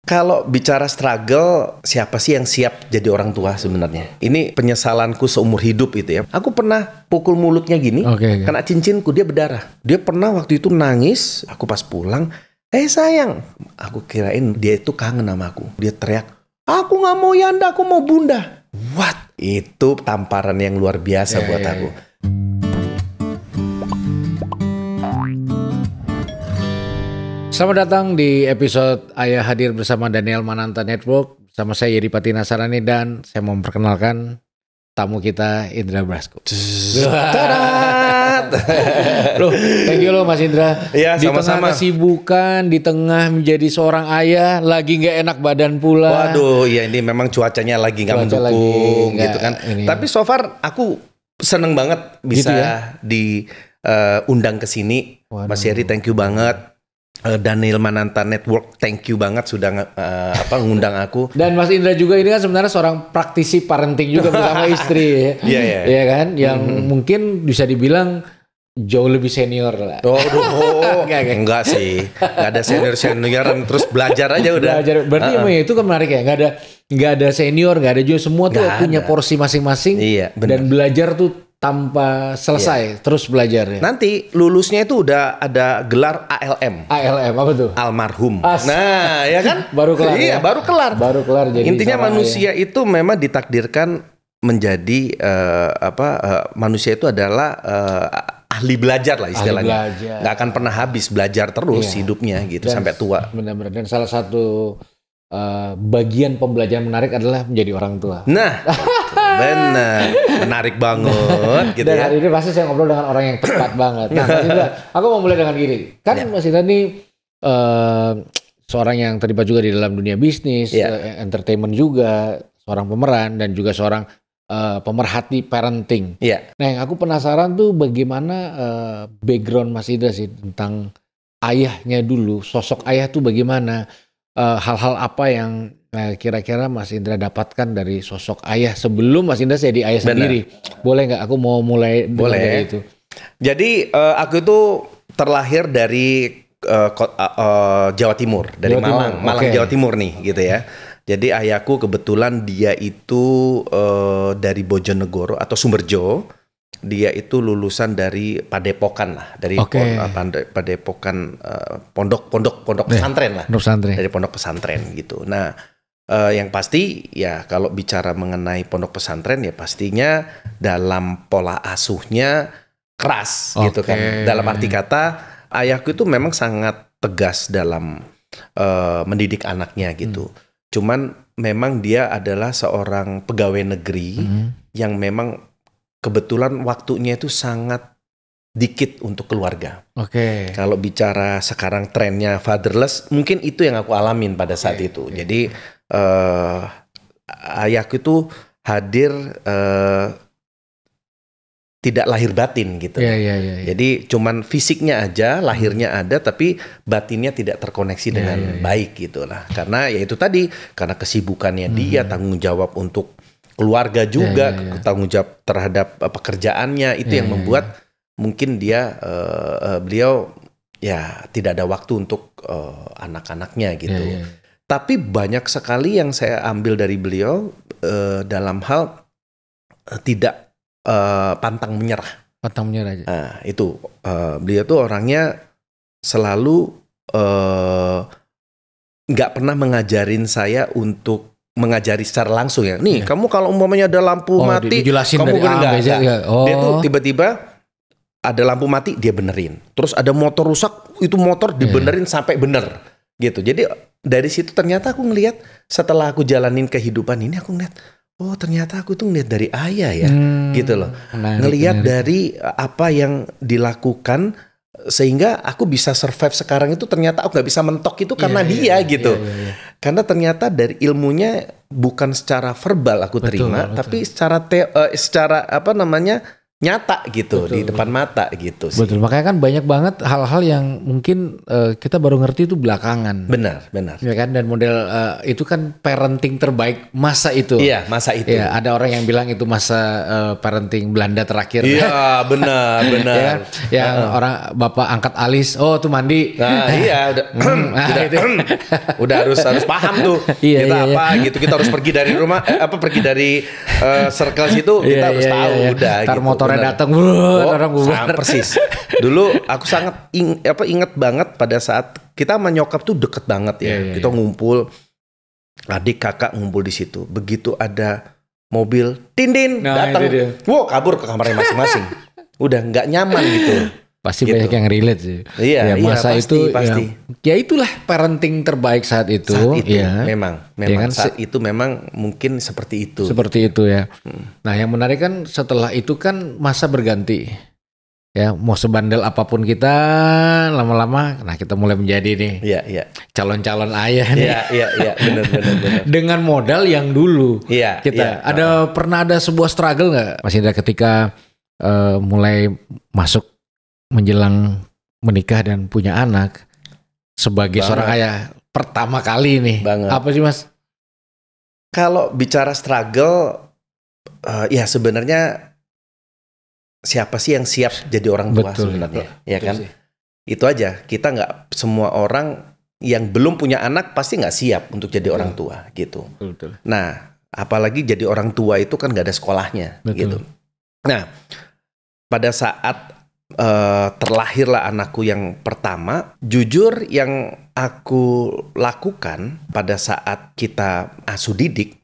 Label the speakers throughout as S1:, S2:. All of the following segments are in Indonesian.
S1: Kalau bicara struggle, siapa sih yang siap jadi orang tua sebenarnya? Ini penyesalanku seumur hidup itu ya. Aku pernah pukul mulutnya gini, kena cincinku, dia berdarah. Dia pernah waktu itu nangis, aku pas pulang, sayang. Aku kirain dia itu kangen sama aku. Dia teriak, aku gak mau Yanda, aku mau Bunda. What? Itu tamparan yang luar biasa buat aku.
S2: Selamat datang di episode Ayah Hadir bersama Daniel Mananta Network. Bersama saya Yedi Pati Nasarani dan saya mau memperkenalkan tamu kita Indra Brasko. Loh, thank you loh Mas Indra.
S1: Ya,
S2: di
S1: sama-sama.
S2: tengah kesibukan, di tengah menjadi seorang ayah, lagi nggak enak badan pula.
S1: Waduh, ya ini memang cuacanya lagi nggak mendukung gitu kan. Tapi so far aku seneng banget bisa
S2: gitu ya?
S1: diundang ke sini. Mas Yeri, thank you banget. Daniel Mananta Network, thank you banget sudah ngundang aku.
S2: Dan Mas Indra juga ini kan sebenarnya seorang praktisi parenting juga bersama istri, ya kan, yang mungkin bisa dibilang jauh lebih senior lah.
S1: Enggak sih, nggak ada senioran, terus belajar aja udah.
S2: Berarti itu kan menarik ya, nggak ada senior, nggak ada juga, semua tuh punya porsi masing-masing.
S1: Iya,
S2: dan belajar tuh tanpa selesai, terus belajar ya.
S1: Nanti lulusnya itu udah ada gelar ALM.
S2: ALM apa tuh?
S1: Almarhum. Nah, ya kan?
S2: Baru kelar.
S1: Iya, baru kelar.
S2: Jadi
S1: intinya manusia itu memang ditakdirkan menjadi manusia itu adalah ahli belajar lah istilahnya. Nggak akan pernah habis belajar terus hidupnya gitu sampai tua.
S2: Benar-benar. Dan salah satu bagian pembelajaran menarik adalah menjadi orang tua.
S1: Nah, benar, menarik banget gitu.
S2: Dan
S1: ya.
S2: hari ini pasti saya ngobrol dengan orang yang tepat banget. Nah, Mas Indra, aku mau mulai dengan gini. Kan Mas Indra ini seorang yang terlibat juga di dalam dunia bisnis, entertainment juga, seorang pemeran dan juga seorang pemerhati parenting. Nah, yang aku penasaran tuh bagaimana background Mas Indra sih tentang ayahnya dulu, sosok ayah tuh bagaimana, hal-hal apa yang kira-kira Mas Indra dapatkan dari sosok ayah sebelum Mas Indra jadi ayah sendiri. Boleh nggak? Aku mau mulai dari itu.
S1: Jadi aku itu terlahir dari Jawa Timur, dari Malang, Jawa Timur nih gitu ya. Jadi ayahku kebetulan dia itu dari Bojonegoro atau Sumberjo. Dia itu lulusan dari Padepokan lah, dari Padepokan pondok pesantren lah, dari pondok pesantren gitu. Nah, yang pasti ya kalau bicara mengenai pondok pesantren ya pastinya dalam pola asuhnya keras gitu kan. Dalam arti kata ayahku itu memang sangat tegas dalam mendidik anaknya gitu. Cuman memang dia adalah seorang pegawai negeri yang memang kebetulan waktunya itu sangat dikit untuk keluarga. Kalau bicara sekarang trennya fatherless, mungkin itu yang aku alamin pada saat itu. Jadi ayahku itu hadir tidak lahir batin gitu. Jadi cuman fisiknya aja, lahirnya ada, tapi batinnya tidak terkoneksi dengan baik gitulah. Karena ya itu tadi, karena kesibukannya dia, tanggung jawab untuk keluarga juga, tanggung jawab terhadap pekerjaannya, itu yang membuat mungkin beliau ya tidak ada waktu untuk anak-anaknya gitu. Tapi banyak sekali yang saya ambil dari beliau dalam hal tidak pantang menyerah.
S2: Pantang menyerah aja.
S1: Itu beliau tuh orangnya selalu nggak pernah mengajarin saya untuk mengajari secara langsung ya. Nih, kamu kalau umpamanya ada lampu mati, kamu enggak. Dia tuh tiba-tiba ada lampu mati, dia benerin. Terus ada motor rusak, itu motor dibenerin sampai bener. Gitu. Jadi dari situ ternyata aku ngelihat setelah aku jalanin kehidupan ini, aku ngeliat, oh ternyata aku tuh ngeliat dari ayah ya. Gitu loh. Ngelihat dari apa yang dilakukan sehingga aku bisa survive sekarang itu, ternyata aku nggak bisa mentok itu karena dia gitu. Karena ternyata dari ilmunya bukan secara verbal aku terima, tapi secara nyata gitu di depan mata gitu sih.
S2: Betul, makanya kan banyak banget hal-hal yang mungkin kita baru ngerti itu belakangan.
S1: Benar.
S2: Ya kan, dan model itu kan parenting terbaik masa itu.
S1: Iya, masa itu.
S2: Ya, ada orang yang bilang itu masa parenting Belanda terakhir.
S1: Iya, benar.
S2: Ya, yang orang bapak angkat alis, oh tuh mandi.
S1: Nah, iya udah harus paham tuh. Kita gitu, kita harus pergi dari rumah pergi dari circle situ, kita harus tahu udah
S2: Ntar
S1: gitu.
S2: motornya datang, orang bubar.
S1: Persis. Dulu aku sangat inget banget pada saat kita sama nyokap tuh deket banget ya. Kita ngumpul, adik kakak ngumpul di situ. Begitu ada mobil Tindin datang, kabur ke kamarnya masing-masing. Udah nggak nyaman gitu.
S2: Pasti gitu. Banyak yang relate sih.
S1: Iya,
S2: masa
S1: pasti,
S2: itu pasti. Ya itulah parenting terbaik saat itu. Ya.
S1: Memang ya kan? Saat itu memang mungkin seperti itu.
S2: Seperti itu ya. Nah, yang menarik kan setelah itu kan masa berganti. Ya, mau sebandel apapun kita, lama-lama nah kita mulai menjadi nih.
S1: Iya.
S2: Calon-calon ayah nih.
S1: Iya, benar.
S2: Dengan modal yang dulu.
S1: Iya.
S2: Kita pernah ada sebuah struggle nggak Mas Indra ketika mulai masuk menjelang menikah dan punya anak sebagai seorang ayah pertama kali nih. Apa sih Mas?
S1: Kalau bicara struggle, ya sebenarnya siapa sih yang siap jadi orang tua sebenarnya, ya kan? Sih. Itu aja. Kita nggak, semua orang yang belum punya anak pasti nggak siap untuk jadi orang tua gitu.
S2: Betul.
S1: Nah, apalagi jadi orang tua itu kan nggak ada sekolahnya gitu. Nah, pada saat terlahirlah anakku yang pertama, jujur yang aku lakukan pada saat kita asuh didik,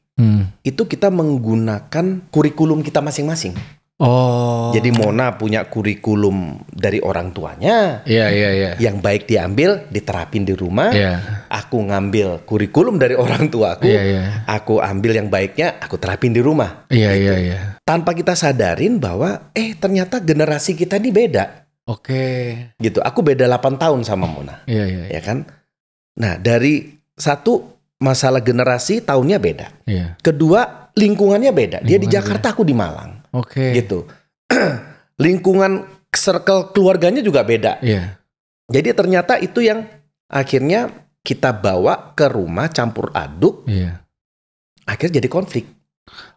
S1: itu kita menggunakan kurikulum kita masing-masing.
S2: Oh.
S1: Jadi Mona punya kurikulum dari orang tuanya.
S2: Iya.
S1: Yang baik diambil, diterapin di rumah.
S2: Iya.
S1: Aku ngambil kurikulum dari orang tuaku.
S2: Iya.
S1: Aku ambil yang baiknya, aku terapin di rumah.
S2: Iya.
S1: Tanpa kita sadarin bahwa ternyata generasi kita ini beda.
S2: Oke.
S1: Gitu. Aku beda 8 tahun sama Mona.
S2: Iya.
S1: Ya kan? Nah, dari satu masalah generasi tahunnya beda.
S2: Iya.
S1: Kedua, lingkungannya beda. Dia di Jakarta, aku di Malang.
S2: Oke.
S1: Gitu. Lingkungan circle keluarganya juga beda.
S2: Iya.
S1: Jadi ternyata itu yang akhirnya kita bawa ke rumah campur aduk.
S2: Iya.
S1: Akhirnya jadi konflik.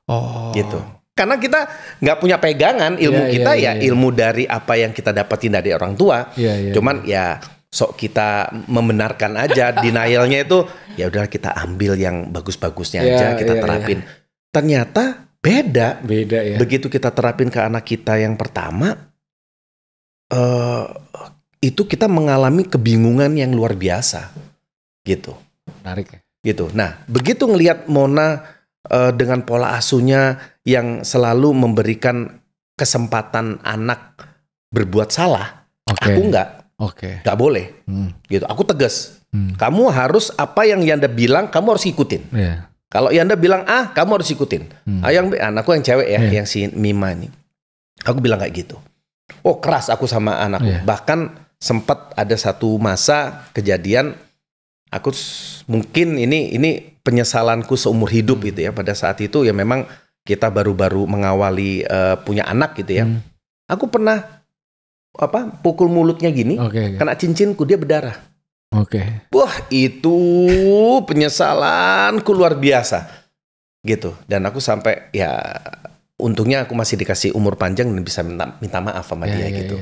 S2: Oh.
S1: Gitu. Karena kita nggak punya pegangan ilmu kita ilmu dari apa yang kita dapetin dari orang tua. Cuman ya sok kita membenarkan aja, denialnya itu ya udah kita ambil yang bagus-bagusnya aja kita terapin. Ternyata beda ya. Begitu kita terapin ke anak kita yang pertama, itu kita mengalami kebingungan yang luar biasa, gitu.
S2: Menarik ya.
S1: Gitu. Nah, begitu ngelihat Mona dengan pola asuhnya yang selalu memberikan kesempatan anak berbuat salah, aku nggak boleh. Gitu. Aku tegas. Kamu harus apa yang Yanda bilang, kamu harus ikutin. Kalau Yanda bilang A, kamu harus ikutin. Yang anakku yang cewek ya, yang si Mima ini. Aku bilang kayak gitu. Oh, keras aku sama anakku. Bahkan sempat ada satu masa kejadian, aku mungkin ini penyesalanku seumur hidup gitu ya. Pada saat itu ya memang kita baru-baru mengawali punya anak gitu ya. Aku pernah pukul mulutnya gini, kena cincinku, dia berdarah. Wah, itu penyesalanku luar biasa gitu. Dan aku sampai ya untungnya aku masih dikasih umur panjang dan bisa minta maaf sama dia gitu.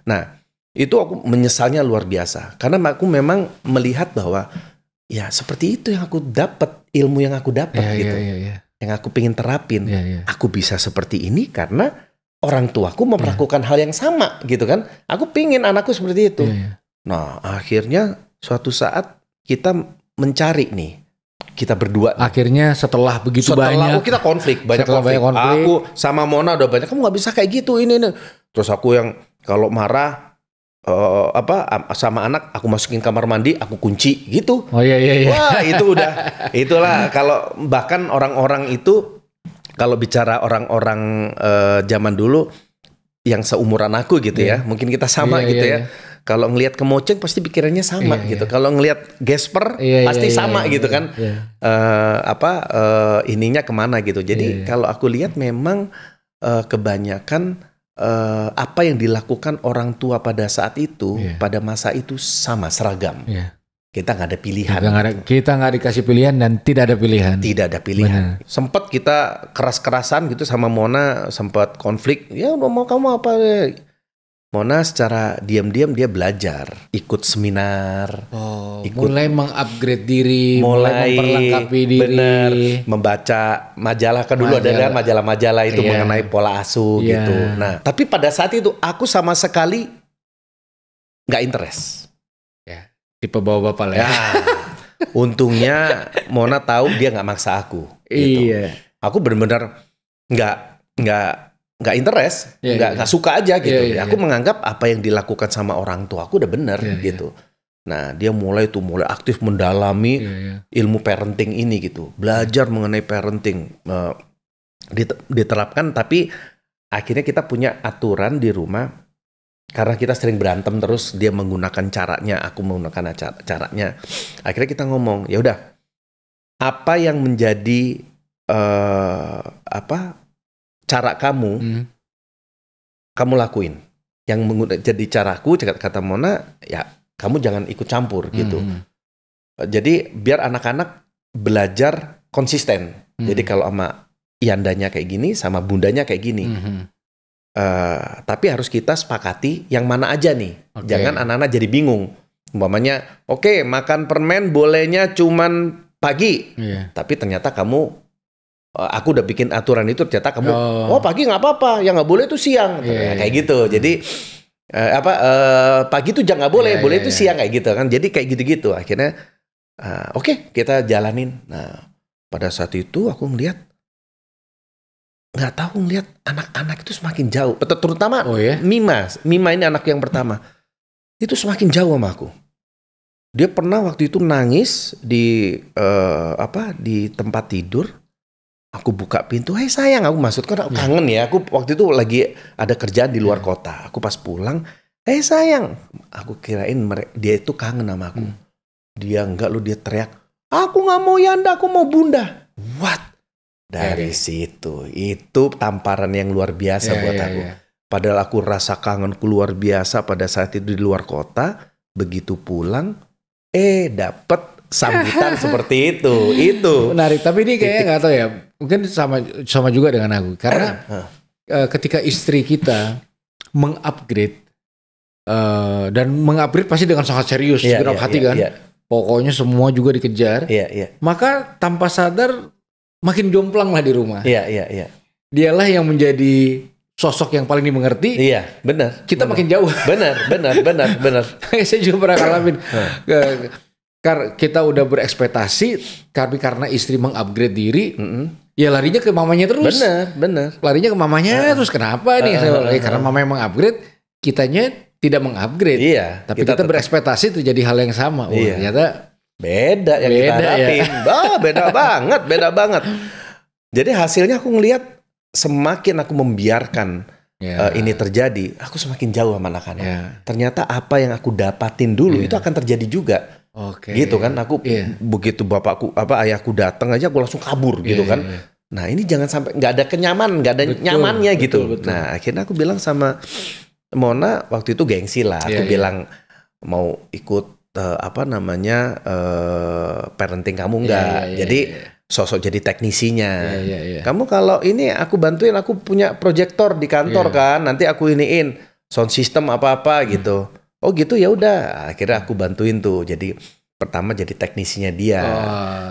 S1: Nah, itu aku menyesalnya luar biasa karena aku memang melihat bahwa ya seperti itu yang aku dapat, ilmu yang aku dapat gitu. Yang aku pengen terapin. Aku bisa seperti ini karena orang tuaku memperlakukan hal yang sama gitu kan. Aku pengen anakku seperti itu. Nah, akhirnya suatu saat kita mencari nih, kita berdua.
S2: Akhirnya setelah banyak,
S1: kita konflik, banyak konflik. Aku sama Mona udah banyak, kamu nggak bisa kayak gitu ini. Terus aku yang kalau marah sama anak, aku masukin kamar mandi, aku kunci gitu. Wah, itu itulah kalau bahkan orang-orang itu kalau bicara orang-orang zaman dulu yang seumuran aku gitu ya, mungkin kita sama gitu ya. Kalau ngelihat Kemoceng pasti pikirannya sama gitu. Kalau ngelihat Gesper pasti sama gitu kan. Ininya kemana gitu. Jadi kalau aku lihat memang kebanyakan apa yang dilakukan orang tua pada saat itu, pada masa itu sama seragam. Kita nggak ada pilihan.
S2: Kita nggak dikasih pilihan dan tidak ada pilihan.
S1: Tidak ada pilihan. Sempat kita keras-kerasan gitu sama Mona, sempat konflik. Ya mau kamu apa? Mona secara diam-diam dia belajar, ikut seminar,
S2: mulai mengupgrade diri, mulai memperlengkapi diri,
S1: bener, membaca majalah kan dulu ada kan majalah-majalah itu mengenai pola asuh gitu. Nah, tapi pada saat itu aku sama sekali nggak interest.
S2: Tipe bawa bapak lah ya.
S1: Untungnya Mona tahu dia nggak maksa aku. Gitu.
S2: Iya.
S1: Aku benar-benar nggak interest, nggak suka aja gitu. Aku menganggap apa yang dilakukan sama orang tua aku udah benar gitu. Nah dia mulai aktif mendalami ilmu parenting ini gitu, belajar mengenai parenting, diterapkan. Tapi akhirnya kita punya aturan di rumah. Karena kita sering berantem terus, dia menggunakan caranya, aku menggunakan caranya. Akhirnya kita ngomong, ya udah, apa yang menjadi cara kamu, kamu lakuin. Yang jadi caraku, kata Mona, ya kamu jangan ikut campur gitu. Jadi biar anak-anak belajar konsisten. Jadi kalau sama Yandanya kayak gini, sama bundanya kayak gini. Tapi harus kita sepakati yang mana aja nih. Jangan anak-anak jadi bingung. Umpamanya, oke, makan permen bolehnya cuman pagi. Tapi ternyata kamu, aku udah bikin aturan itu, ternyata kamu, pagi nggak apa-apa, yang nggak boleh itu siang. Kayak gitu. Jadi pagi itu jangan nggak boleh, boleh itu siang kayak gitu kan. Jadi kayak gitu-gitu. Akhirnya, oke, kita jalanin. Nah, pada saat itu aku ngeliat anak-anak itu semakin jauh, terutama Mima ini anak yang pertama itu semakin jauh sama aku. Dia pernah waktu itu nangis di tempat tidur. Aku buka pintu, "Hei sayang," aku maksudkan kangen ya. Aku waktu itu lagi ada kerjaan di luar kota. Aku pas pulang, "Hei sayang," aku kirain dia itu kangen sama aku. Dia enggak, dia teriak, "Aku nggak mau Yanda, aku mau Bunda." What? Dari situ, itu tamparan yang luar biasa buat aku. Padahal aku rasa kangenku luar biasa pada saat itu di luar kota. Begitu pulang, dapet sambutan seperti itu. Itu
S2: menarik. Tapi ini kayaknya nggak tahu ya. Mungkin sama juga dengan aku. Karena ketika istri kita mengupgrade dan mengupgrade pasti dengan sangat serius, segenap hati kan. Pokoknya semua juga dikejar. Maka tanpa sadar makin jomplang lah di rumah. Dialah yang menjadi sosok yang paling dimengerti.
S1: Iya, benar.
S2: Kita makin jauh.
S1: Benar.
S2: Saya juga pernah ngalamin. Kita udah berekspektasi, tapi karena istri mengupgrade diri, ya larinya ke mamanya terus.
S1: Benar.
S2: Larinya ke mamanya terus. Kenapa nih? Karena mamanya mengupgrade, kitanya tidak mengupgrade.
S1: Iya.
S2: Tapi kita berekspektasi terjadi hal yang sama. Ternyata
S1: beda yang kita harapin. Beda banget. Jadi hasilnya aku ngelihat semakin aku membiarkan ini terjadi, aku semakin jauh sama anak-anak. Ternyata apa yang aku dapatin dulu itu akan terjadi juga. Gitu kan, aku begitu ayahku datang aja aku langsung kabur gitu kan. Nah ini jangan sampai nggak ada kenyamanan, nggak ada nyamannya gitu. Betul. Nah akhirnya aku bilang sama Mona waktu itu gengsi lah. Aku bilang mau ikut parenting kamu enggak. Jadi sosok jadi teknisinya. Kamu kalau ini aku bantuin, aku punya proyektor di kantor kan. Nanti aku iniin sound system apa-apa gitu. Oh gitu, ya udah. Akhirnya aku bantuin tuh. Jadi pertama jadi teknisinya dia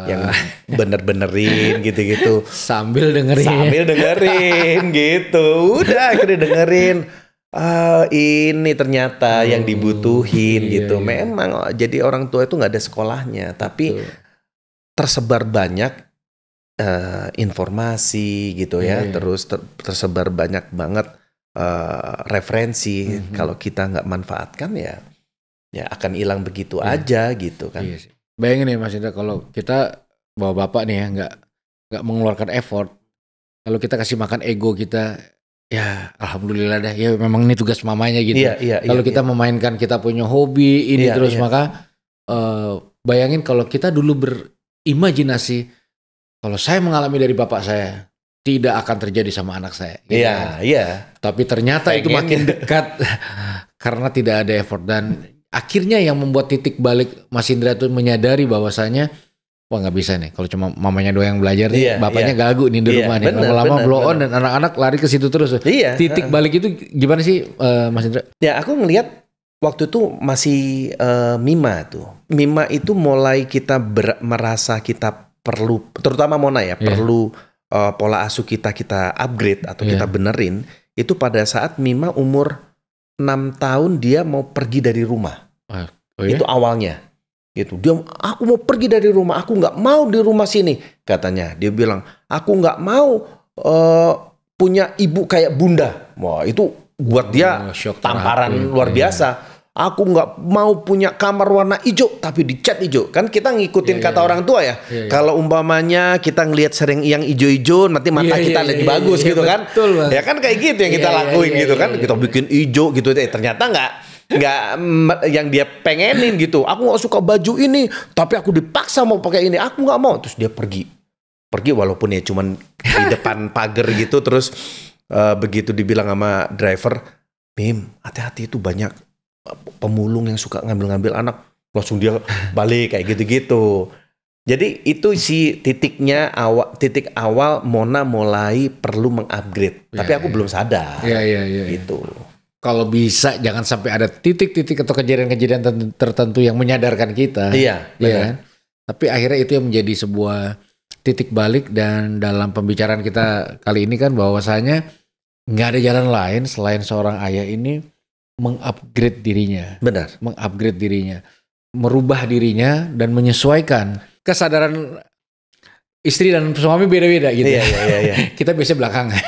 S1: yang bener-benerin gitu-gitu.
S2: Sambil dengerin
S1: gitu. Udah akhirnya dengerin. Ini ternyata yang dibutuhin gitu. Memang jadi orang tua itu nggak ada sekolahnya, tapi tersebar banyak informasi gitu ya. Terus tersebar banyak banget referensi. Kalau kita nggak manfaatkan ya akan hilang begitu aja gitu kan.
S2: Bayangin nih Mas Indra, kalau kita bawa bapak nih ya nggak mengeluarkan effort, kalau kita kasih makan ego kita. Ya alhamdulillah dah, ya memang ini tugas mamanya gitu. Kalau kita memainkan, kita punya hobi ini terus maka bayangin kalau kita dulu berimajinasi, kalau saya mengalami dari bapak saya, tidak akan terjadi sama anak saya. Gitu
S1: Iya,
S2: kan.
S1: iya.
S2: Tapi ternyata itu makin dekat karena tidak ada effort, dan akhirnya yang membuat titik balik Mas Indra tuh menyadari bahwasanya wah nggak bisa nih kalau cuma mamanya doang yang belajar nih, bapaknya gagu nih di rumah nih. Lama-lama blow on dan anak-anak lari ke situ terus.
S1: Iya.
S2: Titik balik itu gimana sih Mas Indra?
S1: Ya aku ngelihat waktu itu masih Mima tuh. Mima itu mulai kita merasa kita perlu, terutama Mona ya, perlu pola asuh kita upgrade atau kita benerin. Itu pada saat Mima umur 6 tahun dia mau pergi dari rumah. Itu awalnya. Gitu. Dia, aku mau pergi dari rumah, aku nggak mau di rumah sini, katanya. Dia bilang, aku nggak mau punya ibu kayak bunda. Wah, itu buat dia tamparan luar biasa. Aku nggak mau punya kamar warna hijau tapi dicat hijau. Kan kita ngikutin kata orang tua ya. Kalau umpamanya kita ngelihat sering yang hijau-hijau, nanti mata kita lebih bagus gitu kan.
S2: Betul,
S1: ya kan kayak gitu yang kita lakuin gitu kan. Kita bikin hijau gitu. Ternyata nggak yang dia pengenin gitu. Aku nggak suka baju ini, tapi aku dipaksa mau pakai ini. Aku nggak mau. Terus dia pergi walaupun ya cuman di depan pagar gitu. Terus begitu dibilang sama driver, Mim, hati-hati itu banyak pemulung yang suka ngambil-ngambil anak, langsung dia balik kayak gitu-gitu. Jadi itu sih titik awal Mona mulai perlu mengupgrade. Tapi aku belum sadar. Gitu.
S2: Kalau bisa jangan sampai ada titik-titik atau kejadian-kejadian tertentu yang menyadarkan kita.
S1: Iya,
S2: kan? Tapi akhirnya itu yang menjadi sebuah titik balik, dan dalam pembicaraan kita kali ini kan bahwasanya nggak ada jalan lain selain seorang ayah ini mengupgrade dirinya.
S1: Benar.
S2: Mengupgrade dirinya. Merubah dirinya dan menyesuaikan. Kesadaran istri dan suami beda-beda gitu.
S1: Iya.
S2: Kita biasanya belakangan.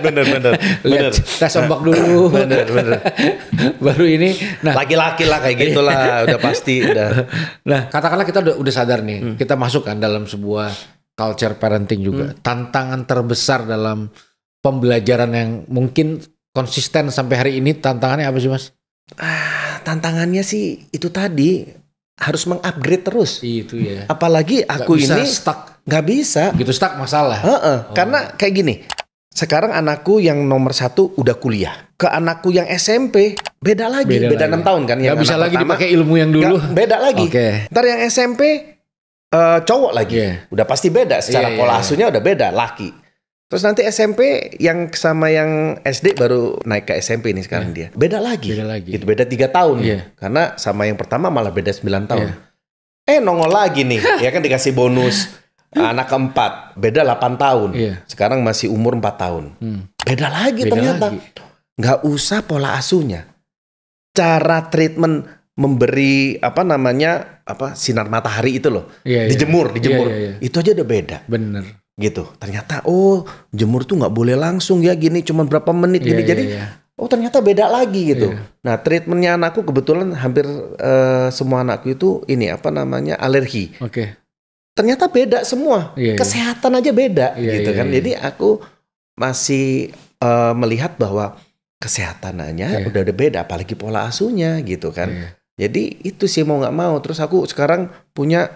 S1: Benar.
S2: Lihat tes ombak dulu.
S1: Benar.
S2: Baru ini. Nah,
S1: laki-laki lah kayak gitulah, udah pasti udah.
S2: Nah, katakanlah kita udah sadar nih. Kita masuk kan dalam sebuah culture parenting juga. Tantangan terbesar dalam pembelajaran yang mungkin konsisten sampai hari ini, tantangannya apa sih Mas?
S1: Tantangannya sih itu tadi, harus mengupgrade terus.
S2: Itu ya.
S1: Apalagi aku ini
S2: stuck.
S1: Nggak bisa.
S2: Gitu stuck masalah.
S1: Karena kayak gini, sekarang anakku yang nomor 1 udah kuliah. Ke anakku yang SMP beda lagi, beda 6 tahun kan.
S2: Nggak bisa lagi dipakai ilmu yang dulu.
S1: Beda lagi. Ntar yang SMP cowok lagi. Udah pasti beda. Secara pola asuhnya udah beda, laki. Terus nanti SMP yang sama yang SD baru naik ke SMP ini sekarang dia. Beda lagi. Gitu, beda 3 tahun. Karena sama yang pertama malah beda 9 tahun. Nongol lagi nih. Ya kan dikasih bonus. Anak keempat. Beda 8 tahun. Sekarang masih umur 4 tahun. Beda lagi ternyata. Nggak usah pola asuhnya. Cara treatment memberi sinar matahari itu loh. Dijemur. Itu aja udah beda.
S2: Bener.
S1: Gitu. Ternyata jemur tuh nggak boleh langsung ya gini, cuma berapa menit gini. Jadi ternyata beda lagi gitu. Nah, treatmentnya anakku kebetulan hampir semua anakku itu alergi. Ternyata beda semua. Kesehatan aja beda gitu kan. Jadi aku masih melihat bahwa kesehatannya udah beda, apalagi pola asuhnya gitu kan. Jadi itu sih mau nggak mau. Terus aku sekarang punya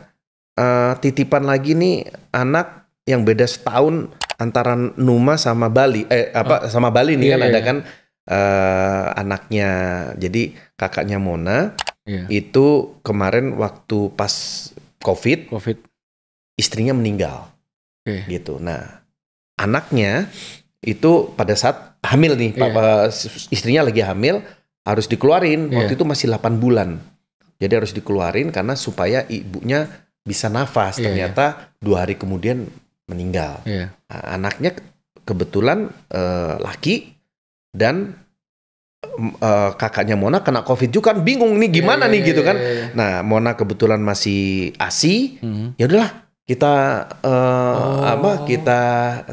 S1: titipan lagi nih anak yang beda setahun antara Numa sama Bali. Sama Bali nih kan ada kan anaknya. Jadi kakaknya Mona itu kemarin waktu pas COVID. Istrinya meninggal. Gitu. Nah, anaknya itu pada saat hamil nih, istrinya lagi hamil, harus dikeluarin. Waktu itu masih 8 bulan. Jadi harus dikeluarin karena supaya ibunya bisa nafas. Ternyata 2 hari kemudian meninggal. Nah, anaknya kebetulan laki dan kakaknya Mona kena COVID juga kan, bingung nih gimana nih gitu kan. Nah, Mona kebetulan masih ASI. Ya udahlah, kita kita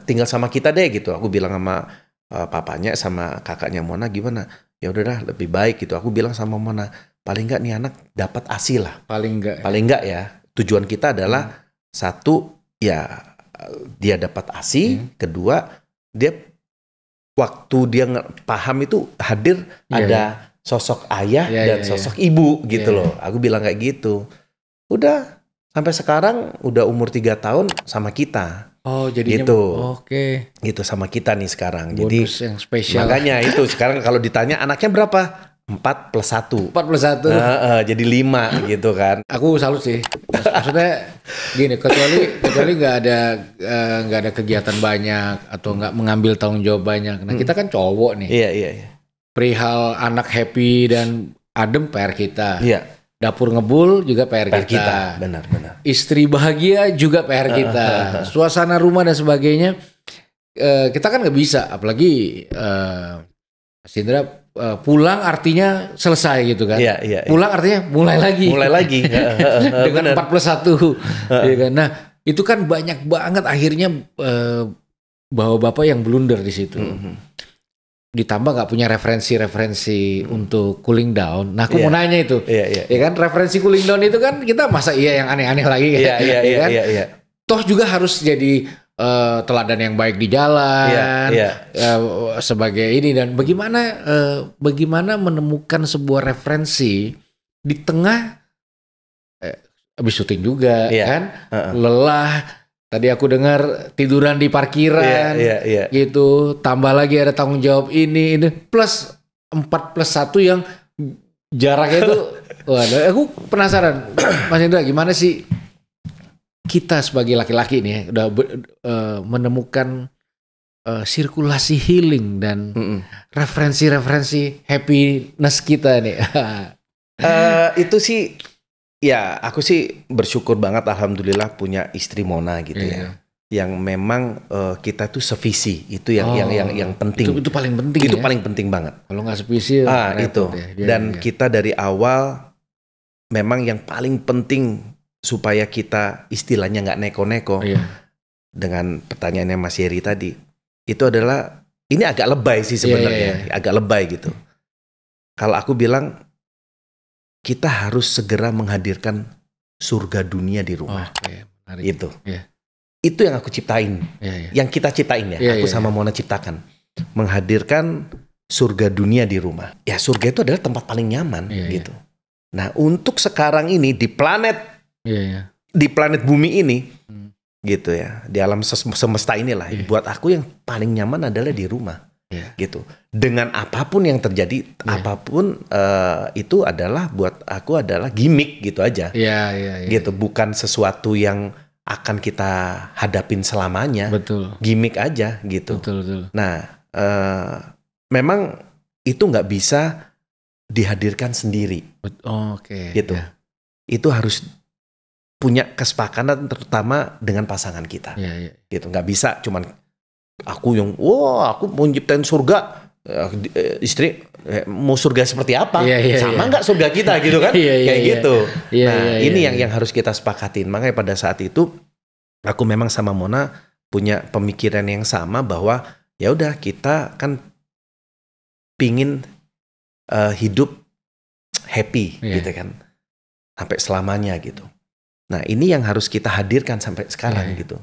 S1: tinggal sama kita deh gitu. Aku bilang sama papanya sama kakaknya Mona, gimana? Ya udahlah, lebih baik gitu. Aku bilang sama Mona, paling enggak nih anak dapat ASI lah. Paling enggak ya. Tujuan kita adalah satu ya dia dapat ASI, kedua dia waktu dia paham itu hadir ada sosok ayah dan sosok ibu gitu loh. Aku bilang kayak gitu. Udah sampai sekarang udah umur 3 tahun sama kita.
S2: Oh, jadinya
S1: gitu.
S2: Oke.
S1: Gitu sama kita nih sekarang.
S2: Bonus
S1: jadi
S2: yang spesial.
S1: Makanya itu sekarang kalau ditanya anaknya berapa? 4 plus 1.
S2: 4 plus 1.
S1: Jadi 5 gitu kan.
S2: Aku salut sih. Maksudnya gini, kecuali nggak ada kegiatan banyak atau nggak mengambil tanggung jawab banyak. Nah, kita kan cowok nih.
S1: Iya.
S2: Perihal anak happy dan adem PR kita.
S1: Iya.
S2: Dapur ngebul juga PR kita.
S1: Benar.
S2: Istri bahagia juga PR kita. Suasana rumah dan sebagainya. Kita kan nggak bisa, apalagi Mas Indra pulang artinya selesai gitu kan.
S1: Iya.
S2: Pulang artinya mulai lagi. Dengan 4 plus 1. Ya kan? Nah, itu kan banyak banget akhirnya bapak yang blunder di situ. Ditambah nggak punya referensi untuk cooling down. Nah, aku mau nanya itu.
S1: Iya.
S2: Ya kan, referensi cooling down itu kan kita masa yang aneh-aneh lagi kan.
S1: Iya.
S2: Toh juga harus jadi teladan yang baik di jalan, sebagai ini. Dan bagaimana menemukan sebuah referensi di tengah habis syuting juga, kan, lelah. Tadi aku dengar tiduran di parkiran, gitu. Tambah lagi ada tanggung jawab ini plus 4 plus 1 yang jaraknya itu. Waduh, aku penasaran, Mas Indra, gimana sih kita sebagai laki-laki nih udah menemukan sirkulasi healing dan referensi happiness kita nih.
S1: Itu sih, ya aku sih bersyukur banget alhamdulillah punya istri Mona gitu ya. Yang memang kita tuh sevisi, itu yang penting.
S2: Itu paling penting.
S1: Itu paling penting banget.
S2: Kalau nggak sevisi
S1: itu. Ya. Dan kita dari awal memang yang paling penting supaya kita istilahnya nggak neko-neko dengan pertanyaannya Mas Yeri tadi, itu adalah, ini agak lebay sih sebenarnya, agak lebay gitu. Kalau aku bilang kita harus segera menghadirkan surga dunia di rumah, itu. Itu yang aku ciptain, yang kita ciptain aku sama Mona ciptakan, menghadirkan surga dunia di rumah. Ya surga itu adalah tempat paling nyaman gitu. Nah untuk sekarang ini di planet di planet bumi ini, gitu ya, di alam semesta inilah, buat aku yang paling nyaman adalah di rumah, gitu. Dengan apapun yang terjadi, apapun itu adalah buat aku adalah gimmick gitu aja, gitu. Bukan sesuatu yang akan kita hadapin selamanya, gimmick aja gitu.
S2: Betul.
S1: Nah, memang itu nggak bisa dihadirkan sendiri, gitu. Itu harus punya kesepakatan terutama dengan pasangan kita, gitu. Nggak bisa cuman aku yang aku mau nyiptain surga, istri mau surga seperti apa, sama nggak surga kita gitu kan, kayak gitu. Ini yang harus kita sepakatin. Makanya pada saat itu aku memang sama Mona punya pemikiran yang sama bahwa ya udah kita kan pingin hidup happy gitu kan sampai selamanya gitu. Nah ini yang harus kita hadirkan sampai sekarang gitu.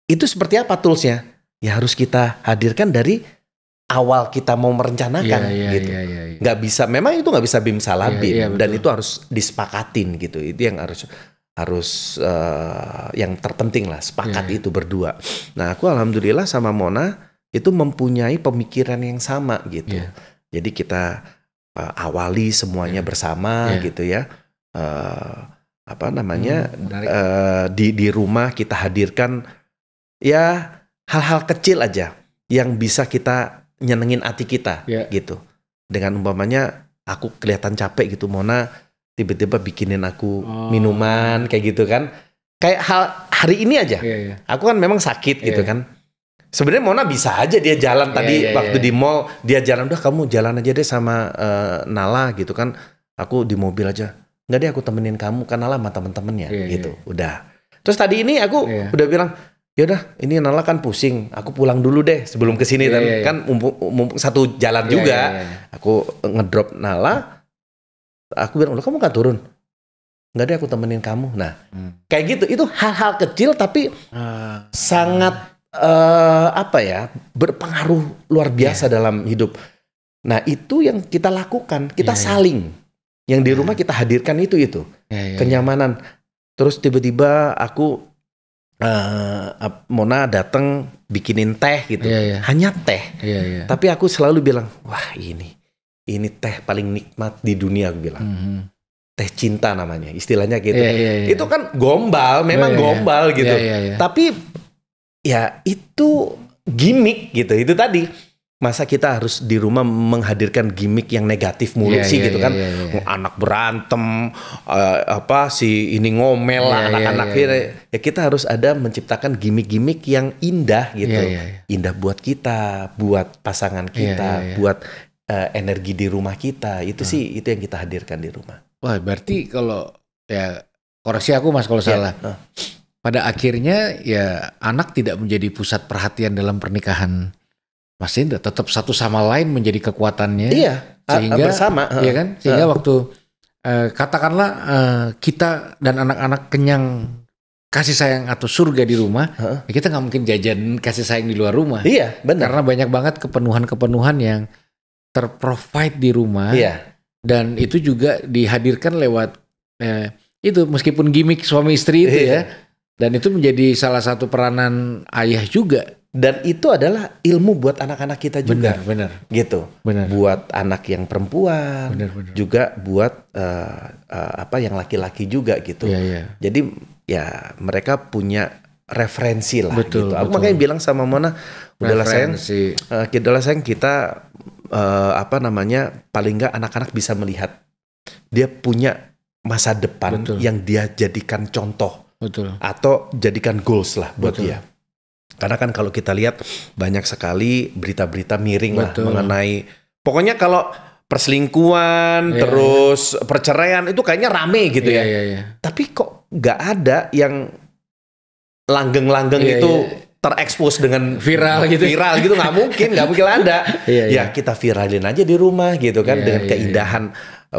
S1: Itu seperti apa toolsnya? Ya harus kita hadirkan dari awal kita mau merencanakan gitu. Nggak bisa, memang itu nggak bisa bim salah bim, dan itu harus disepakatin gitu. Itu yang harus yang terpenting lah, sepakat itu berdua. Nah aku alhamdulillah sama Mona itu mempunyai pemikiran yang sama gitu. Jadi kita awali semuanya bersama gitu ya. Di rumah kita hadirkan ya hal-hal kecil aja yang bisa kita nyenengin hati kita gitu. Dengan umpamanya aku kelihatan capek gitu, Mona tiba-tiba bikinin aku minuman kayak gitu kan. Kayak hari ini aja. Aku kan memang sakit gitu kan. Sebenarnya Mona bisa aja dia jalan tadi waktu di mall, dia jalan, udah kamu jalan aja deh sama Nala gitu kan. Aku di mobil aja. Enggak deh, aku temenin kamu kan Nala sama temen-temennya gitu. Udah. Terus tadi ini aku udah bilang, yaudah ini Nala kan pusing, aku pulang dulu deh sebelum kesini kan mumpung satu jalan juga. Aku ngedrop Nala, aku bilang, udah kamu gak turun? Enggak deh, aku temenin kamu. Nah kayak gitu, itu hal-hal kecil tapi sangat berpengaruh luar biasa dalam hidup. Nah itu yang kita lakukan, kita saling. Yang di rumah kita hadirkan itu kenyamanan. Terus tiba-tiba aku Mona datang bikinin teh gitu. Hanya teh. Tapi aku selalu bilang, wah ini teh paling nikmat di dunia, aku bilang. Teh cinta namanya, istilahnya gitu. Itu kan gombal, memang gombal gitu. Tapi ya itu gimmick gitu. Itu tadi, masa kita harus di rumah menghadirkan gimmick yang negatif mulu sih gitu kan. Anak berantem, si ini ngomel lah anak-anak. Ya kita harus ada menciptakan gimmick-gimmick yang indah gitu. Indah buat kita, buat pasangan kita, buat energi di rumah kita. Itu sih, itu yang kita hadirkan di rumah.
S2: Wah, berarti kalau ya koreksi aku Mas kalau salah. Pada akhirnya ya anak tidak menjadi pusat perhatian dalam pernikahan Mas Indra, tetap satu sama lain menjadi kekuatannya. Sehingga
S1: bersama.
S2: Ya kan? Sehingga waktu katakanlah kita dan anak-anak kenyang kasih sayang atau surga di rumah, ya kita nggak mungkin jajan kasih sayang di luar rumah.
S1: Iya, benar.
S2: Karena banyak banget kepenuhan-kepenuhan yang terprovide di rumah. Dan itu juga dihadirkan lewat itu meskipun gimmick suami istri itu ya. Dan itu menjadi salah satu peranan ayah juga.
S1: Dan itu adalah ilmu buat anak-anak kita juga.
S2: Benar.
S1: Gitu. Buat anak yang perempuan, juga buat yang laki-laki juga gitu. Jadi ya mereka punya referensi lah gitu. Aku makanya bilang sama Mona, udahlah sayang, kita paling nggak anak-anak bisa melihat dia punya masa depan yang dia jadikan contoh atau jadikan goals lah buat dia. Karena kan kalau kita lihat banyak sekali berita-berita miring lah mengenai, pokoknya kalau perselingkuhan terus perceraian itu kayaknya rame gitu ya. Tapi kok nggak ada yang langgeng-langgeng itu terekspos dengan viral gitu nggak mungkin ada. Ya kita viralin aja di rumah gitu kan, dengan keindahan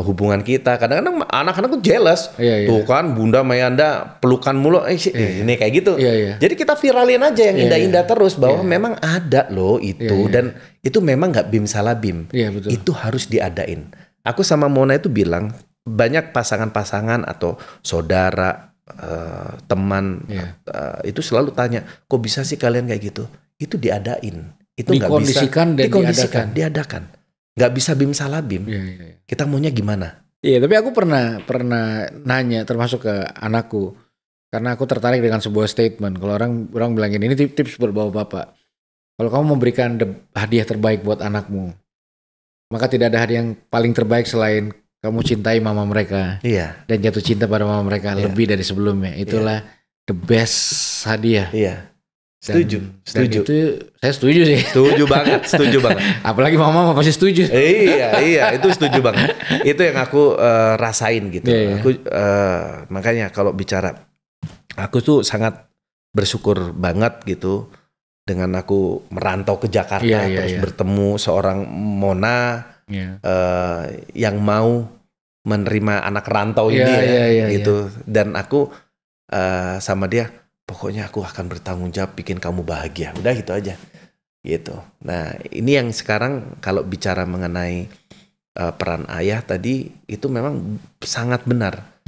S1: hubungan kita. Kadang-kadang anak-anak tuh jealous. Tuh kan Bunda Mayanda pelukan mulu ini kayak gitu. Jadi kita viralin aja yang indah-indah terus, bahwa memang ada loh itu. Dan itu memang nggak bim salah bim. Itu harus diadain. Aku sama Mona itu bilang, banyak pasangan-pasangan atau saudara, teman itu selalu tanya, kok bisa sih kalian kayak gitu? Itu diadain. Itu nggak bisa diadakan. Nggak bisa bim salah bim. Kita maunya gimana?
S2: Tapi aku pernah nanya, termasuk ke anakku, karena aku tertarik dengan sebuah statement. Kalau orang bilang ini tips buat bapak-bapak. Kalau kamu memberikan hadiah terbaik buat anakmu, maka tidak ada hadiah yang paling terbaik selain kamu cintai mama mereka, dan jatuh cinta pada mama mereka lebih dari sebelumnya. Itulah the best hadiah.
S1: Setuju.
S2: Dan itu saya setuju sih.
S1: Setuju banget.
S2: Apalagi mama pasti setuju.
S1: Iya, itu setuju banget. Itu yang aku rasain gitu. Aku makanya kalau bicara, aku tuh sangat bersyukur banget gitu dengan aku merantau ke Jakarta, terus bertemu seorang Mona yang mau menerima anak rantau ini gitu. Dan aku sama dia, pokoknya aku akan bertanggung jawab bikin kamu bahagia. Udah gitu aja gitu. Nah ini yang sekarang kalau bicara mengenai peran ayah tadi, itu memang sangat benar.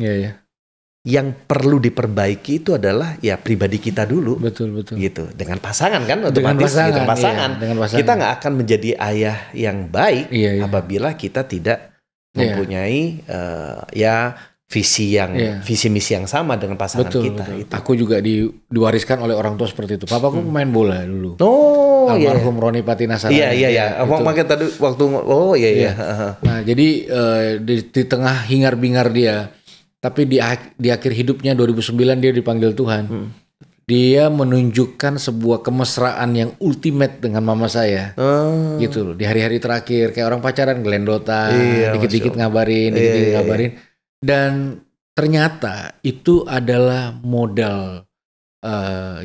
S1: Yang perlu diperbaiki itu adalah ya pribadi kita dulu.
S2: Betul.
S1: Gitu. Dengan pasangan kan otomatis dengan pasangan. Kita nggak akan menjadi ayah yang baik apabila kita tidak mempunyai visi misi yang sama dengan pasangan kita. Itu.
S2: Aku juga diwariskan oleh orang tua seperti itu. Papaku pemain bola dulu. Almarhum Roni Patinasarani.
S1: Iya. Makanya tadi waktu
S2: Nah, jadi di tengah hingar-bingar dia, tapi di akhir hidupnya 2009 dia dipanggil Tuhan. Dia menunjukkan sebuah kemesraan yang ultimate dengan mama saya. Gitu loh. Di hari-hari terakhir kayak orang pacaran, gelendotan, dikit-dikit ngabarin. Dan ternyata itu adalah modal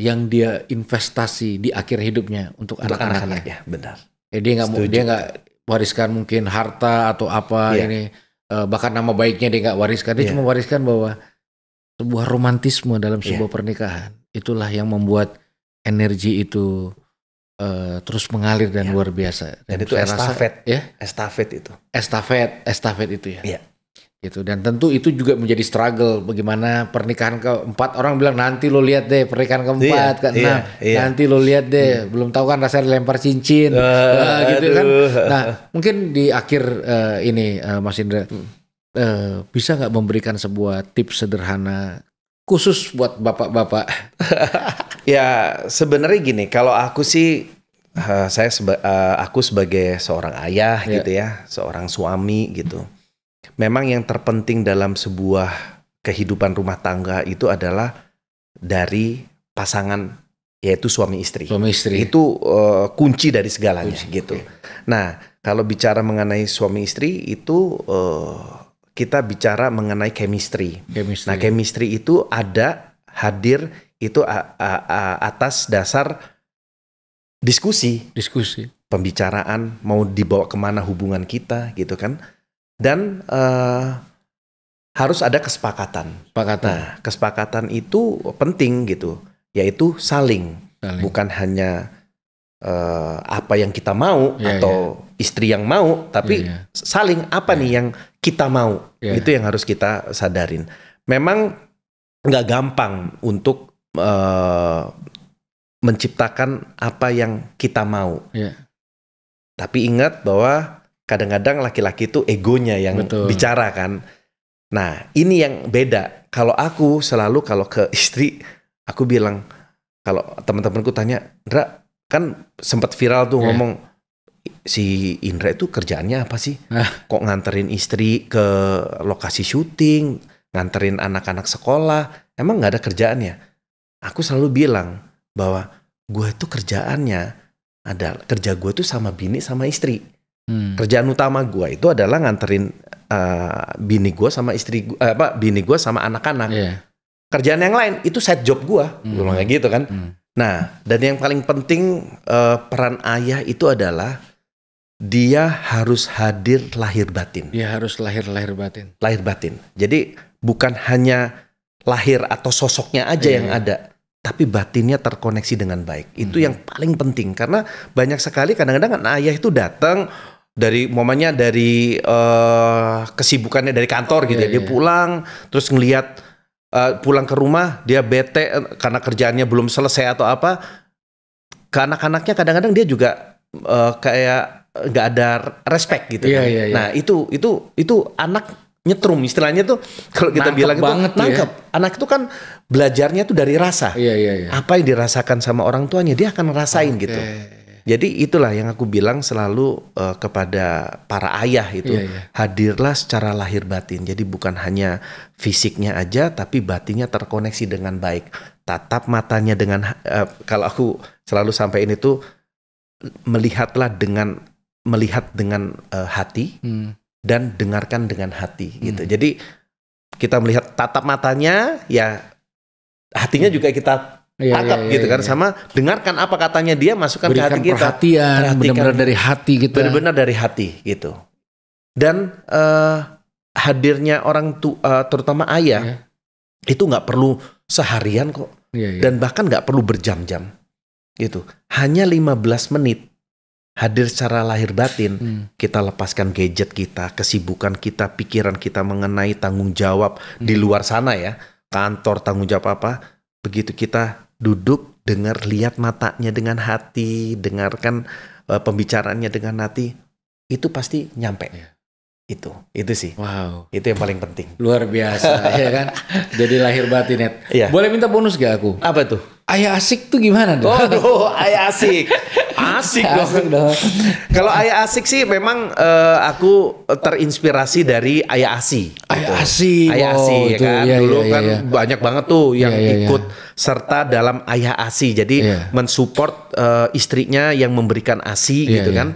S2: yang dia investasi di akhir hidupnya untuk anak-anaknya.
S1: Benar.
S2: Dia nggak wariskan mungkin harta atau apa ini, bahkan nama baiknya dia nggak wariskan. Dia cuma wariskan bahwa sebuah romantisme dalam sebuah pernikahan, itulah yang membuat energi itu terus mengalir dan luar biasa.
S1: Dan itu estafet itu.
S2: Estafet itu ya. gitu. Dan tentu itu juga menjadi struggle bagaimana pernikahan keempat, orang bilang nanti lo lihat deh pernikahan keempat, keenam nanti lo lihat deh, belum tahu kan rasanya lempar cincin gitu kan. Nah mungkin di akhir ini Mas Indra bisa nggak memberikan sebuah tips sederhana khusus buat bapak-bapak?
S1: Ya sebenarnya gini, kalau aku sih aku sebagai seorang ayah gitu ya, seorang suami gitu. Memang yang terpenting dalam sebuah kehidupan rumah tangga itu adalah dari pasangan, yaitu suami istri.
S2: Suami istri.
S1: Itu kunci dari segalanya gitu. Nah, kalau bicara mengenai suami istri itu kita bicara mengenai chemistry. Nah, chemistry itu hadir itu atas dasar diskusi, pembicaraan, mau dibawa kemana hubungan kita gitu kan. Dan harus ada kesepakatan. Nah, kesepakatan itu penting gitu, yaitu saling. Bukan hanya apa yang kita mau atau istri yang mau, tapi saling apa nih yang kita mau. Itu yang harus kita sadarin. Memang nggak gampang untuk menciptakan apa yang kita mau. Tapi ingat bahwa kadang-kadang laki-laki itu egonya yang bicara kan. Nah ini yang beda. Kalau aku selalu kalau ke istri aku bilang, kalau teman-temanku tanya, Indra kan sempat viral tuh ngomong si Indra itu kerjaannya apa sih? Kok nganterin istri ke lokasi syuting, nganterin anak-anak sekolah, emang nggak ada kerjaannya? Aku selalu bilang bahwa gue itu kerja gue tuh sama bini sama istri. Kerjaan utama gue itu adalah nganterin bini gue sama bini gue sama anak-anak. Kerjaan yang lain itu side job gue, bilang kayak gitu kan. Nah, dan yang paling penting peran ayah itu adalah dia harus hadir lahir batin.
S2: Dia harus lahir batin.
S1: Lahir batin. Jadi bukan hanya lahir atau sosoknya aja yang ada, tapi batinnya terkoneksi dengan baik. Itu yang paling penting, karena banyak sekali kadang-kadang ayah itu datang dari kesibukannya dari kantor gitu ya. Dia pulang terus ngelihat pulang ke rumah dia bete karena kerjaannya belum selesai atau apa. Ke anak-anaknya kadang-kadang dia juga kayak nggak ada respect gitu. Nah itu anak nyetrum istilahnya tuh, kalau kita bilang itu nangkep. Anak itu kan belajarnya tuh dari rasa. Apa yang dirasakan sama orang tuanya dia akan ngerasain gitu. Jadi itulah yang aku bilang selalu kepada para ayah itu, hadirlah secara lahir batin. Jadi bukan hanya fisiknya aja, tapi batinnya terkoneksi dengan baik. Tatap matanya dengan, kalau aku selalu sampaikan itu, melihat dengan hati dan dengarkan dengan hati gitu. Jadi kita melihat tatap matanya, ya hatinya juga kita tangkap gitu kan, sama dengarkan apa katanya dia, masukkan ke hati kita.
S2: Perhatian benar-benar dari hati kita.
S1: Benar-benar dari hati gitu. Dan hadirnya orang tua, terutama ayah, itu nggak perlu seharian kok. Dan bahkan nggak perlu berjam-jam gitu. Hanya 15 menit hadir secara lahir batin. Kita lepaskan gadget kita, kesibukan kita, pikiran kita mengenai tanggung jawab di luar sana ya, kantor, tanggung jawab apa. Begitu kita duduk, dengar, lihat matanya dengan hati, dengarkan pembicaraannya dengan hati, itu pasti nyampe. Itu sih.
S2: Wow.
S1: Itu yang paling penting.
S2: Luar biasa ya kan. Jadi lahir batin ya. Boleh minta bonus gak aku?
S1: Apa tuh?
S2: Ayah asik tuh gimana dong?
S1: Oh, ayah asik. Asik dong. Kalau ayah asik sih memang aku terinspirasi dari Ayah Asi.
S2: Ayah Asi.
S1: Ayah Asi ya kan. Dulu kan banyak banget tuh yang ikut serta dalam Ayah Asi. Jadi mensupport istrinya yang memberikan ASI gitu kan.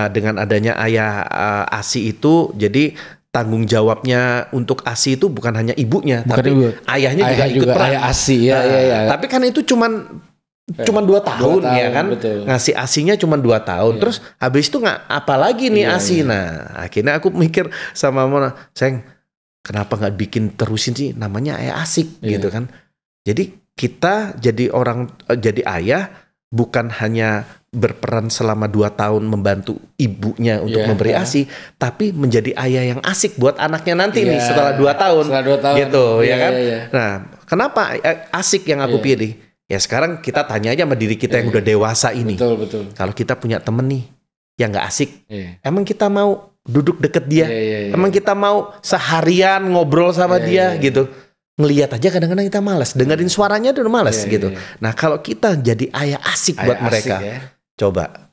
S1: Dengan adanya Ayah Asi itu, jadi tanggung jawabnya untuk ASI itu bukan hanya ibunya, tapi ayahnya juga ikut peran.
S2: Ayah ASI
S1: Tapi kan itu cuman 2 tahun ya kan, betul. Ngasih ASInya cuma 2 tahun. Terus habis itu nggak apa lagi nih ASI. Nah akhirnya aku mikir sama Mona, sayang kenapa nggak bikin terusin sih namanya Ayah Asik gitu kan. Jadi kita jadi ayah bukan hanya berperan selama 2 tahun membantu ibunya untuk memberi ASI, tapi menjadi ayah yang asik buat anaknya nanti nih setelah 2 tahun.
S2: Setelah 2 tahun.
S1: Gitu, ya kan? Nah, kenapa asik yang aku pilih? Ya sekarang kita tanya aja sama diri kita yang udah dewasa ini.
S2: Betul.
S1: Kalau kita punya temen nih yang nggak asik, emang kita mau duduk deket dia? Emang kita mau seharian ngobrol sama dia gitu? Ngelihat aja kadang-kadang kita malas, dengerin suaranya udah malas gitu. Nah kalau kita jadi ayah asik buat mereka, coba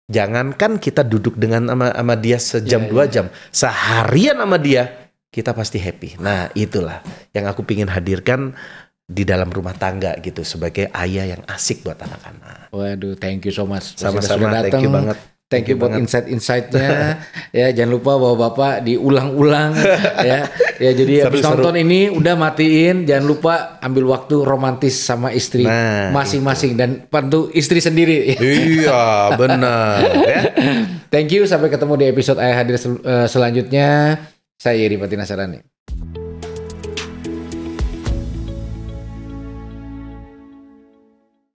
S1: jangankan kita duduk dengan sama dia sejam 2 jam, seharian sama dia kita pasti happy. Nah itulah yang aku pingin hadirkan di dalam rumah tangga gitu sebagai ayah yang asik buat anak-anak.
S2: Waduh, thank you so much.
S1: Sama-sama, thank you banget.
S2: Thank you buat insight-insightnya. Ya jangan lupa bapak-bapak diulang-ulang ya. Ya jadi habis nonton ini udah matiin, jangan lupa ambil waktu romantis sama istri masing-masing dan bantu istri sendiri.
S1: Iya benar. Ya.
S2: Thank you, sampai ketemu di episode Ayah Hadir selanjutnya. Saya Iri Patina Sarani.